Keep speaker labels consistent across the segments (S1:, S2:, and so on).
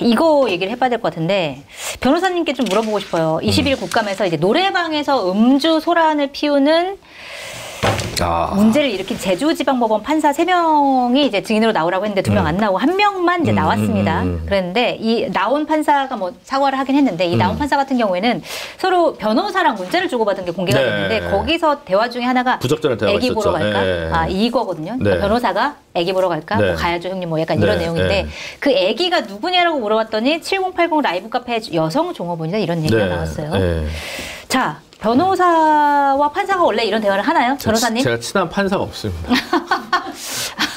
S1: 이거 얘기를 해봐야 될 것 같은데 변호사님께 좀 물어보고 싶어요. 21 국감에서 이제 노래방에서 음주 소란을 피우는 문제를 일으킨 제주지방법원 판사 3명이 이제 증인으로 나오라고 했는데 2명 안 나오고 1명만 이제 나왔습니다. 그랬는데 이 나온 판사가 뭐 사과를 하긴 했는데 이 나온 판사 같은 경우에는 서로 변호사랑 문제를 주고받은 게 공개가 됐는데 거기서 대화 중에 하나가
S2: 부적절한 대화가
S1: 애기
S2: 있었죠.
S1: 보러 갈까? 이거거든요. 그러니까 변호사가 애기 보러 갈까? 뭐 가야죠 형님 뭐 약간 이런 내용인데 그 애기가 누구냐라고 물어봤더니 7080 라이브 카페 여성 종업원이다 이런 얘기가 나왔어요. 자. 변호사와 판사가 원래 이런 대화를 하나요? 변호사님?
S2: 제가 친한 판사가 없습니다.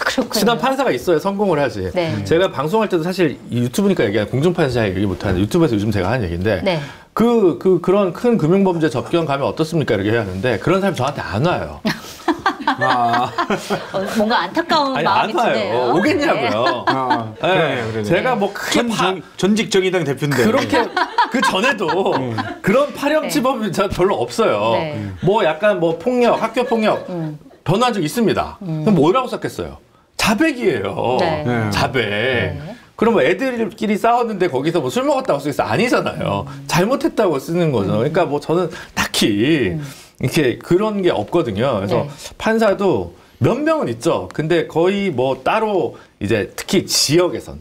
S1: 그렇군요.
S2: 친한 판사가 있어야 성공을 하지. 제가 방송할 때도 사실 유튜브니까 얘기하는 공중판사 얘기 못하는데 유튜브에서 요즘 제가 하는 얘기인데 그런 큰 금융범죄 접견 가면 어떻습니까? 이렇게 해야 하는데 그런 사람이 저한테 안 와요.
S1: 뭔가 안타까운 마음이 드네요.
S2: 오겠냐고요. 그래. 제가 뭐 크게
S3: 전직 정의당 대표인데
S2: 그렇게 그 전에도 그런 파렴치범이 별로 없어요. 뭐 약간 뭐 폭력, 학교 폭력 변호한 적 있습니다. 그럼 뭐라고 썼겠어요? 자백이에요. 자백. 그럼 애들끼리 싸웠는데 거기서 뭐 술 먹었다고 쓰겠어? 아니잖아요. 잘못했다고 쓰는 거죠. 그러니까 뭐 저는 딱히 이렇게 그런 게 없거든요. 그래서 판사도 몇 명은 있죠. 근데 거의 뭐 따로 이제 특히 지역에서는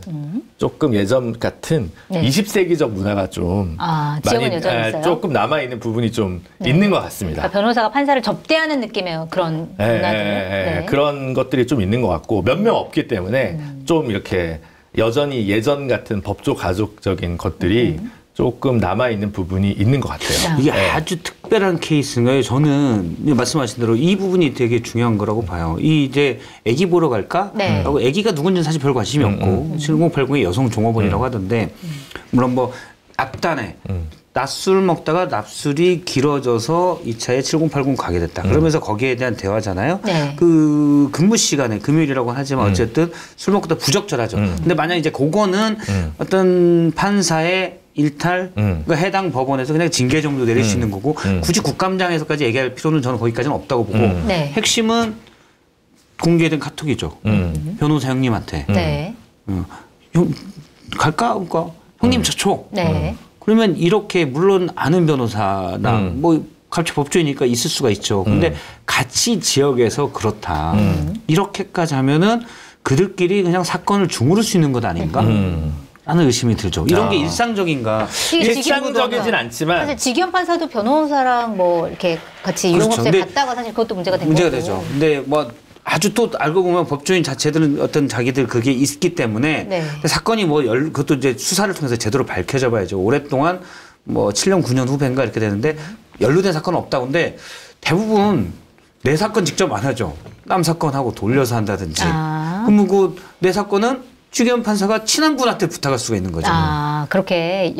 S2: 조금 예전 같은 20세기적 문화가 좀 많이 조금 남아있는 부분이 좀 있는 것 같습니다.
S1: 그러니까 변호사가 판사를 접대하는 느낌의 그런 문화들.
S2: 그런 것들이 좀 있는 것 같고 몇 명 없기 때문에 좀 이렇게 여전히 예전 같은 법조 가족적인 것들이 조금 남아있는 부분이 있는 것 같아요.
S3: 이게 아주 특별한 케이스인가요? 저는 말씀하신 대로 이 부분이 되게 중요한 거라고 봐요. 이제 애기 보러 갈까? 하고 애기가 누군지는 사실 별 관심이 없고 7080의 여성 종업원이라고 하던데 물론 뭐 앞단에 낮술 먹다가 낮술이 길어져서 이 차에 7080 가게 됐다. 그러면서 거기에 대한 대화잖아요. 그 근무 시간에 금요일이라고 하지만 어쨌든 술 먹다 부적절하죠. 근데 만약 이제 그거는 어떤 판사의 일탈, 그러니까 해당 법원에서 그냥 징계 정도 내릴 수 있는 거고 굳이 국감장에서까지 얘기할 필요는 저는 거기까지는 없다고 보고 핵심은 공개된 카톡이죠. 변호사 형님한테. 형 갈까? 그러니까 형님 저초. 그러면 이렇게 물론 아는 변호사나 뭐 갑자기 법조이니까 있을 수가 있죠. 근데 같이 지역에서 그렇다. 이렇게까지 하면은 그들끼리 그냥 사건을 주무를 수 있는 것 아닌가? 하는 의심이 들죠. 이런 게 일상적인가?
S2: 일상적이진 않지만
S1: 사실 직위원 판사도 변호사랑 뭐 이렇게 같이 유흥업소에 갔다가 사실 그것도 문제가 된 거고.
S3: 문제가 되죠. 근데 뭐 아주 또 알고 보면 법조인 자체들은 어떤 자기들 그게 있기 때문에 사건이 뭐 그것도 이제 수사를 통해서 제대로 밝혀져 봐야죠. 오랫동안 뭐 7년 9년 후배인가 이렇게 되는데 연루된 사건은 없다고. 근데 대부분 내 사건 직접 안 하죠. 남 사건하고 돌려서 한다든지. 그럼 그 내 사건은 주기현 판사가 친한 분한테 부탁할 수가 있는 거죠.
S1: 그렇게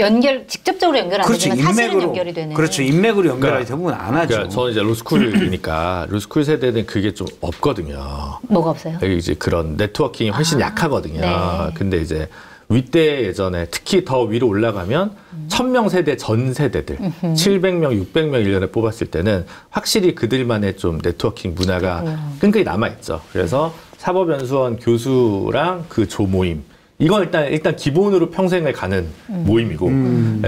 S1: 직접적으로 연결 안 되지만 사실은 연결이 되네.
S3: 그렇죠. 인맥으로 연결하기 대부분 안 하죠.
S2: 그러니까 저는 이제 로스쿨이니까 로스쿨 세대는 그게 좀 없거든요.
S1: 뭐가 없어요?
S2: 이제 그런 네트워킹이 훨씬 약하거든요. 근데 이제 윗대 예전에 특히 더 위로 올라가면 1000명 세대 전 세대들 700명, 600명 1년에 뽑았을 때는 확실히 그들만의 좀 네트워킹 문화가 끈끈이 남아있죠. 그래서 사법연수원 교수랑 그 조모임 이건 일단 기본으로 평생을 가는 모임이고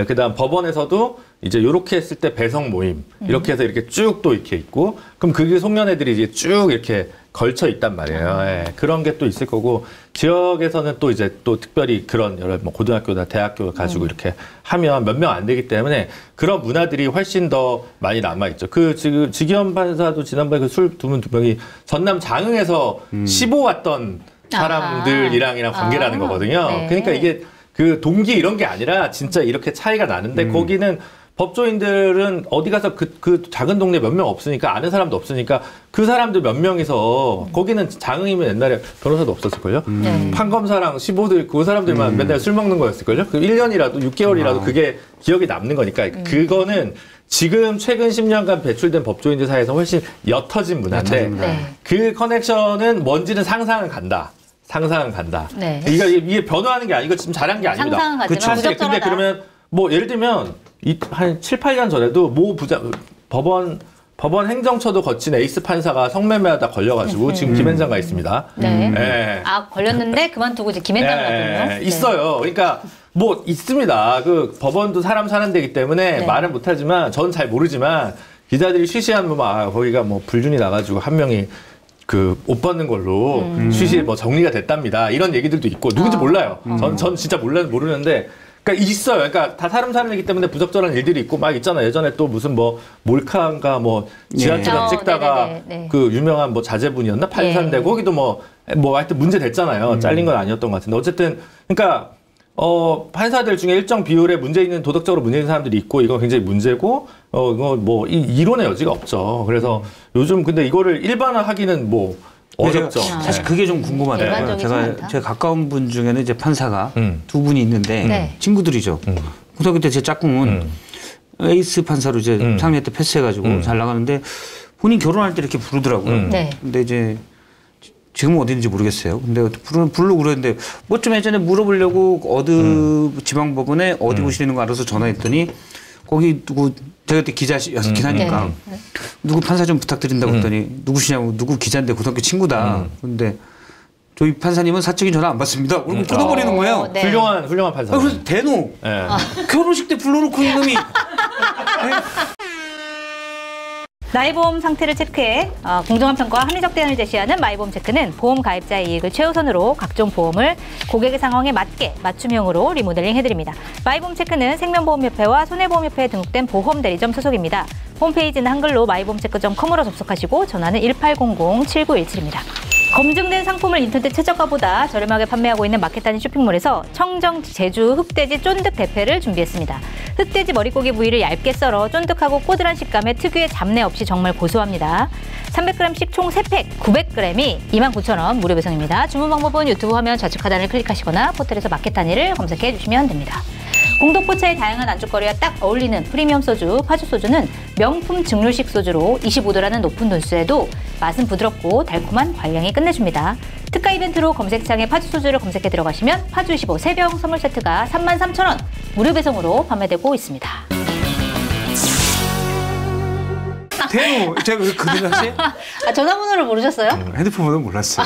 S2: 그다음 법원에서도 이제 요렇게 했을 때 배성 모임 이렇게 해서 이렇게 쭉 또 이렇게 있고 그럼 그게 송년회들이 이제 쭉 이렇게 걸쳐 있단 말이에요. 그런 게 또 있을 거고 지역에서는 또 이제 또 특별히 그런 여러 뭐 고등학교나 대학교 가지고 이렇게 하면 몇 명 안 되기 때문에 그런 문화들이 훨씬 더 많이 남아 있죠. 그 지금 직위원 판사도 지난번에 그 술 두 명이 전남 장흥에서 15 왔던 사람들이랑 관계라는 거거든요. 그러니까 이게 그 동기 이런 게 아니라 진짜 이렇게 차이가 나는데 거기는 법조인들은 어디 가서 그 작은 동네 몇 명 없으니까 아는 사람도 없으니까 그 사람들 몇 명이서 거기는 장흥이면 옛날에 변호사도 없었을걸요? 판검사랑 15들 그 사람들만 맨날 술 먹는 거였을걸요? 그 1년이라도 6개월이라도 그게 기억이 남는 거니까 그거는 지금 최근 10년간 배출된 법조인들 사이에서 훨씬 옅어진 문화인데 그 커넥션은 뭔지는 상상은 간다. 이게 변호하는 게 아니고 지금 잘한 게 아닙니다.
S1: 상상은 가지만 부적절하다.
S2: 근데 그러면 뭐 예를 들면 한 7, 8년 전에도 모 법원 행정처도 거친 에이스 판사가 성매매하다 걸려가지고 지금 김앤장 가 있습니다.
S1: 걸렸는데 그만두고 이제 김앤장 갔군요.
S2: 있어요. 그러니까 뭐 있습니다. 그 법원도 사람 사는 데이기 때문에
S1: 네.
S2: 말은 못하지만 전 잘 모르지만 기자들이 쉬쉬한 뭐 거기가 뭐 불륜이 나가지고 한 명이 그 옷 벗는 걸로 쉬쉬 뭐 정리가 됐답니다. 이런 얘기들도 있고 누군지 몰라요. 전 진짜 모르는데. 그러니까 있어요. 그러니까 다 사람 사는 데이기 때문에 부적절한 일들이 있고 막 있잖아요. 예전에 또 무슨 뭐 몰카인가 뭐 지하철 찍다가 그 유명한 뭐 자제분이었나 판사인데 거기도 뭐 하여튼 문제 됐잖아요. 잘린 건 아니었던 것 같은데 어쨌든 그러니까 판사들 중에 일정 비율에 문제 있는 도덕적으로 문제 있는 사람들이 있고 이건 굉장히 문제고 이거 뭐 이론의 여지가 없죠. 그래서 요즘 근데 이거를 일반화하기는 뭐 어렵죠.
S3: 사실 그게 좀 궁금하더라고요. 제가 가까운 분 중에는 이제 판사가 두 분이 있는데 친구들이죠. 고등학교 때 제 짝꿍은 에이스 판사로 이제 3학년 때 패스해가지고 잘 나가는데 본인 결혼할 때 이렇게 부르더라고요. 근데 이제 지금은 어딘지 모르겠어요. 근데 부르려고 그랬는데 뭐 좀 예전에 물어보려고 어느 지방법원에 어디 오시는 거 알아서 전화했더니 거기 누구 제가 그때 기자니까 누구 판사 좀 부탁드린다고 했더니 누구시냐고 누구 기자인데 고등학교 친구다. 근데 저희 판사님은 사적인 전화 안 받습니다. 그리고 끊어버리는 거예요.
S1: 네.
S2: 훌륭한 판사.
S3: 그래서 대노 결혼식 때 불러놓고 이놈이
S1: 나의 보험 상태를 체크해 공정한 평가와 합리적 대안을 제시하는 마이보험 체크는 보험 가입자의 이익을 최우선으로 각종 보험을 고객의 상황에 맞게 맞춤형으로 리모델링 해드립니다. 마이보험 체크는 생명보험협회와 손해보험협회에 등록된 보험대리점 소속입니다. 홈페이지는 한글로 마이보험체크.com으로 접속하시고 전화는 1800-7917입니다. 검증된 상품을 인터넷 최저가보다 저렴하게 판매하고 있는 마켓단위 쇼핑몰에서 청정 제주 흑돼지 쫀득 대패를 준비했습니다. 흑돼지 머릿고기 부위를 얇게 썰어 쫀득하고 꼬들한 식감에 특유의 잡내 없이 정말 고소합니다. 300g씩 총 3팩 900g이 29,000원 무료 배송입니다. 주문 방법은 유튜브 화면 좌측 하단을 클릭하시거나 포털에서 마켓단위를 검색해 주시면 됩니다. 공동포차의 다양한 안주거리와 딱 어울리는 프리미엄 소주, 파주소주는 명품 증류식 소주로 25도라는 높은 도수에도 맛은 부드럽고 달콤한 관량이 끝내줍니다. 특가 이벤트로 검색창에 파주소주를 검색해 들어가시면 파주25 3병 선물 세트가 33,000원 무료 배송으로 판매되고 있습니다.
S3: 대노 제가 왜 그들 하지?
S1: 전화번호를 모르셨어요?
S3: 핸드폰 번호 몰랐어요.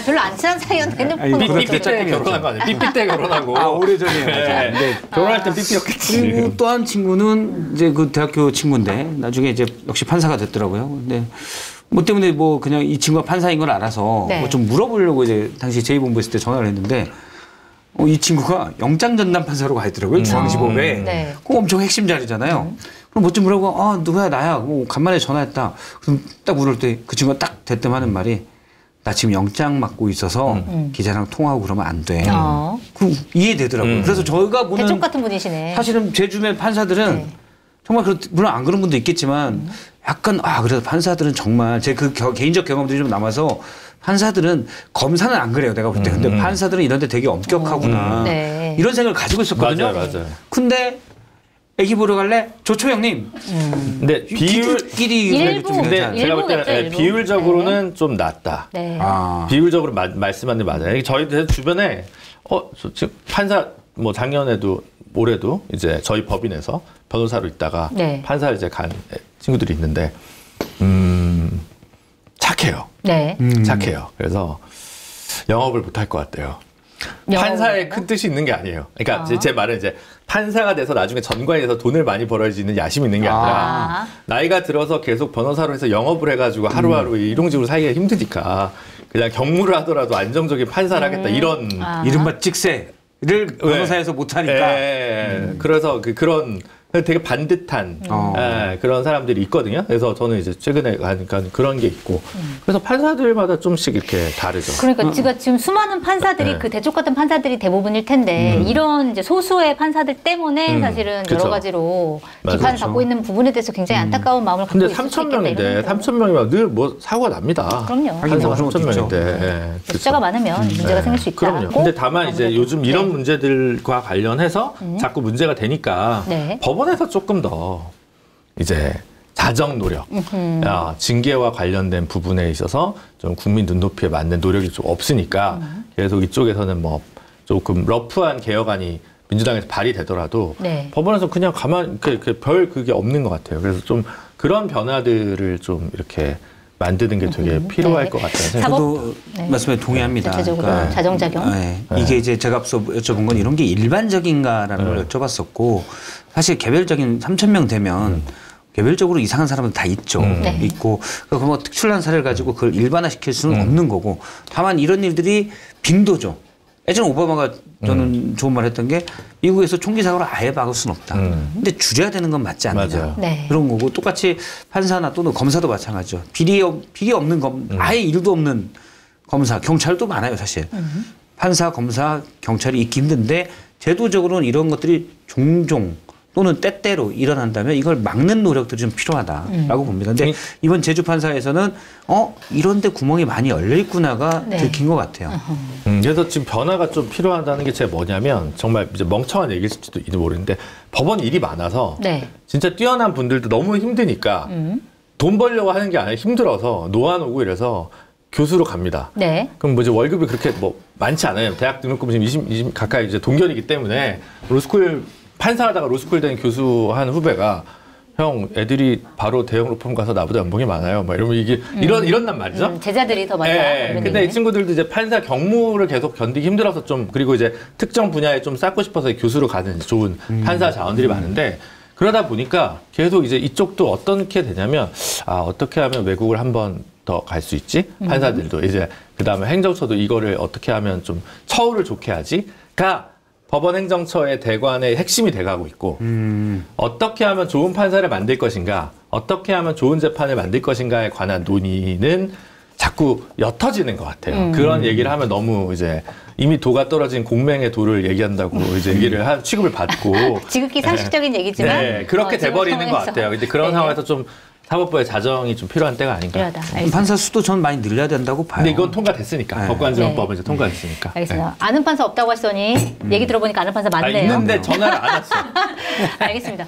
S1: 별로 안 친한 사이였는데 핸드폰
S2: 삐삐 때 결혼한 거 아니에요? 삐삐 때 결혼하고.
S3: 오래전이에요.
S2: 네.
S3: 네.
S2: 결혼할 때 삐삐였겠지.
S3: 그리고 또 한 친구는 이제 그 대학교 친구인데 나중에 이제 역시 판사가 됐더라고요. 근데 뭐 때문에 뭐 그냥 이 친구가 판사인 걸 알아서 뭐 좀 물어보려고 이제 당시 제2본부 있을 때 전화를 했는데 이 친구가 영장 전담 판사로 가 있더라고요. 중앙지법에. 그거 엄청 핵심 자리잖아요. 그럼 뭐 좀 물어보고 누구야 나야. 뭐 간만에 전화했다. 그럼 딱 물을 때 그 친구가 딱 대뜸 하는 말이 나 지금 영장 맡고 있어서 기자랑 통화하고 그러면 안 돼. 그럼 이해되더라고요. 그래서 저희가 보는
S1: 대쪽 같은 분이시네.
S3: 사실은 제 주변 판사들은 정말 물론 안 그런 분도 있겠지만 약간 그래서 판사들은 정말 제 그 개인적 경험들이 좀 남아서 판사들은 검사는 안 그래요 내가 볼 때. 근데 판사들은 이런 데 되게 엄격하구나. 이런 생각을 가지고 있었거든요.
S2: 맞아요.
S3: 근데 애기 보러 갈래? 좋죠 형님.
S2: 근데
S3: 비율끼리
S2: 근데 제가 볼 때는 비율적으로는 좀 낫다. 비율적으로 말씀하는 게 맞아요. 저희 주변에 지금 판사 뭐 작년에도 올해도 이제 저희 법인에서 변호사로 있다가 판사를 이제 간 친구들이 있는데 착해요. 착해요. 그래서 영업을 못할 것 같아요. 판사에 큰 뜻이 있는 게 아니에요. 그러니까 제 말은 이제 판사가 돼서 나중에 전과에서 돈을 많이 벌어지는 야심이 있는 게 아니라 나이가 들어서 계속 변호사로 해서 영업을 해가지고 하루하루 일용직으로 살기가 힘드니까 그냥 경무를 하더라도 안정적인 판사를 하겠다 이런
S3: 이른바 직세를 변호사에서 못하니까
S2: 그래서 그런 되게 반듯한 그런 사람들이 있거든요. 그래서 저는 이제 최근에 가니까 그런 게 있고 그래서 판사들마다 좀씩 이렇게 다르죠.
S1: 그러니까 제가 지금 수많은 판사들이 그 대쪽 같은 판사들이 대부분일 텐데 이런 이제 소수의 판사들 때문에 사실은 여러 가지로 비판을 받고 있는 부분에 대해서 굉장히 안타까운 마음을 갖고 있을 수 있겠다.
S2: 근데 3,000명인데 3,000명이면 늘 뭐 사고가 납니다.
S1: 그럼요.
S2: 판사가 3,000명인데
S1: 숫자가 많으면 문제가 생길 수 있다.
S2: 그럼요. 근데 다만 이제 요즘 이런 문제들과 관련해서 자꾸 문제가 되니까 법원에서 조금 더 이제 자정 노력, 징계와 관련된 부분에 있어서 좀 국민 눈높이에 맞는 노력이 좀 없으니까 계속 이쪽에서는 뭐 조금 러프한 개혁안이 민주당에서 발의되더라도 법원에서 그냥 가만 별 그게 없는 것 같아요. 그래서 좀 그런 변화들을 좀 이렇게 만드는 게 되게 필요할 것 같다는 생각이
S3: 저도 말씀에 동의합니다.
S1: 전체적으로 자정작용.
S3: 이게 이제 제가 앞서 여쭤본 건 이런 게 일반적인가라는 걸 여쭤봤었고 사실 개별적인 3,000명 되면 개별적으로 이상한 사람은 다 있죠. 있고 그거 뭐 특출난 사례를 가지고 그걸 일반화시킬 수는 없는 거고 다만 이런 일들이 빈도죠. 예전에 오바마가 저는 좋은 말 했던 게 미국에서 총기 사고를 아예 막을 수는 없다. 근데 줄여야 되는 건 맞지 않느냐. 그런 거고 똑같이 판사나 또는 검사도 마찬가지죠. 비리 없는 아예 일도 없는 검사, 경찰도 많아요 사실. 판사, 검사, 경찰이 있기 힘든데 제도적으로는 이런 것들이 종종 또는 때때로 일어난다면 이걸 막는 노력들이 좀 필요하다라고 봅니다. 근데 이번 제주 판사에서는 이런 데 구멍이 많이 열려 있구나가 들킨 것 같아요.
S2: 그래서 지금 변화가 좀 필요하다는 게 제가 뭐냐면 정말 이제 멍청한 얘기일지도 모르는데 법원 일이 많아서 진짜 뛰어난 분들도 너무 힘드니까 돈 벌려고 하는 게 아니라 힘들어서 놓아놓고 이래서 교수로 갑니다. 그럼 뭐 이제 월급이 그렇게 뭐 많지 않아요. 대학 등록금 지금 20 가까이 이제 동결이기 때문에 로스쿨 판사하다가 로스쿨 된 교수 한 후배가 형 애들이 바로 대형 로펌 가서 나보다 연봉이 많아요. 막 이러면 이게 이런단 말이죠.
S1: 제자들이 더 많다.
S2: 근데 이 친구들도 이제 판사 경무를 계속 견디기 힘들어서 좀 그리고 이제 특정 분야에 좀 쌓고 싶어서 교수로 가는 좋은 판사 자원들이 많은데 그러다 보니까 계속 이제 이쪽도 어떻게 되냐면 어떻게 하면 외국을 한 번 더 갈 수 있지? 판사들도 이제 그다음에 행정처도 이거를 어떻게 하면 좀 처우를 좋게 하지?가 법원 행정처의 대관의 핵심이 돼가고 있고 어떻게 하면 좋은 판사를 만들 것인가 어떻게 하면 좋은 재판을 만들 것인가에 관한 논의는 자꾸 옅어지는 것 같아요. 그런 얘기를 하면 너무 이제 이미 도가 떨어진 공맹의 도를 얘기한다고 이제 얘기를 취급을 받고
S1: 지극히 상식적인 얘기지만
S2: 그렇게 돼버리는 것 같아요. 근데 그런 상황에서 좀 사법부의 자정이 좀 필요한 때가 아닌가.
S3: 판사 수도 전 많이 늘려야 된다고 봐요.
S2: 근데 이건 통과됐으니까. 법관지원법은 이제 통과됐으니까.
S1: 알겠습니다. 아는 판사 없다고 하시더니 얘기 들어보니까 아는 판사 많네요.
S2: 있는데 전화를 안 왔어요.
S1: 알겠습니다.